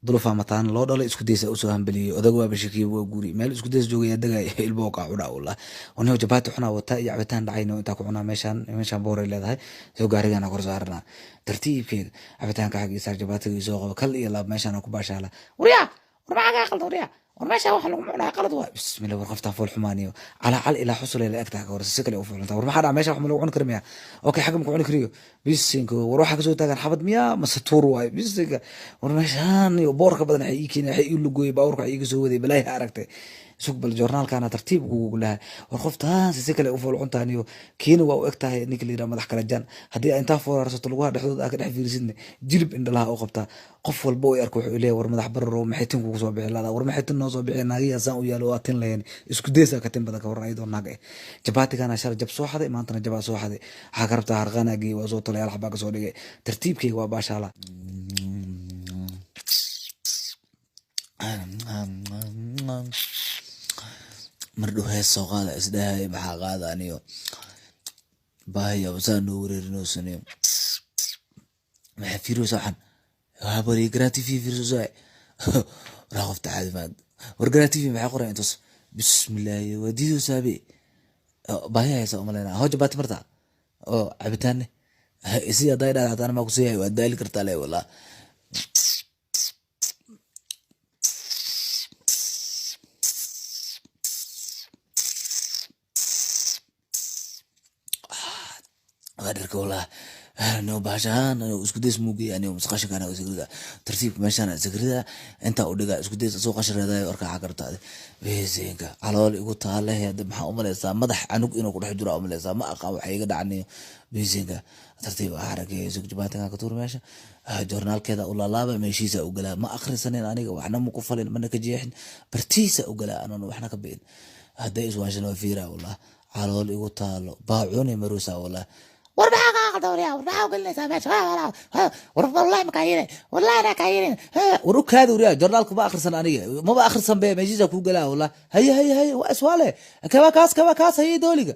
ظروفها متان لو دله isku daysa usoo hambaliyo odag waa bashakii waa guri meel isku days joogaya dagay ilbo ka cuna wallah wana jabaati xuna wata iyo cabitaan dhacayno inta ku cuna meeshan boor ay leedahay soo gaarigana kor saarna tartiibkeeda cabitaanka xaqiisa jabaatiga soo qabo kal iyo laab meeshan ku baashala wariya warmaaga qaldo wariya warmeesha waxa lagu cunaa qalad waa bismillah warqafta fool xumaaniyo cal ila xusul ila agtaa ka warsi kale u fuulanta war maxaa meesha wax lagu cun karmiya okay xagam ku cuni kariyo bisinko war waxa ka soo taagan xabad miya masatuur waay bisinka war meeshan iyo boorka badan ay keenay ay u lugooy baawrka ay iga soo waday balay aragtay suuq bal joornaalkana tartiib ugu lahaa war qoftaan si kale u fool cuntaaniyo kiina waa u egtahay ninka liira madax kala jan hadii inta foorarsato lagu dhexdooda ka dhex fiirsidna jilib indhalaha u qabta qof walba oo arko wuxuu leeyahay war madax barro maxay tin kugu soo bixi laada war maxay tin noo soo bixi naagiya saan u yaalo waa tin leen isku deesa ka tin badan ka war ayadoo naag ah jabaatigana shar jab soo xaday maantana jabaa soo xaday waxa karabta harqanaagi waa soo tolay alxaba ka soo dhigay tartiibkayga waa baashala mardhow hees soo qaada isdhahay maxaa qaada aniyo baahaya wasaan noo wareerinoosaneyo maxaa fiiroosa waxaan habari garanti fiiroosa raaqofta caadimaad war garanti maxaa qoray intaas bismillah wadiido saabe baahaya heesa umaleyna hooja baati marta oo cabitaanne isi haday dhacdaan ma ku sii waa daali kartaa leh wallah قادر والله أنا باشان أنا اسكوديس موجي يعني مسقاشك أنا وسكردا ترتيب ماشان سكردا أنت أودجا اسكوديس سوق عشرة هذا أركع عقرت هذا بيزينك على اللي قلت على هذا محاوم لسا مدح عنك إنه كل حجرة أم لسا ما أقام حاجة دعني بيزينك ترتيب حركة سوق جباتك كتور ماشى جورنال كذا ولا لا ماشي سأقوله ما آخر سنين أنا وإحنا مقفلين منك جيحن برتيس أقوله أنا وإحنا كبين هذا إسوان شنو فيرا والله على اللي قلت على باعوني مروسا والله وربحك دوريا وربحك قلنا سامش ورب والله مكايرين والله أنا كايرين وروك هذا وريا جورنالك ما آخر سنة أنا ما آخر سنة بمجيزة كوجلا والله هي وأسواله كوا كاس هي دولية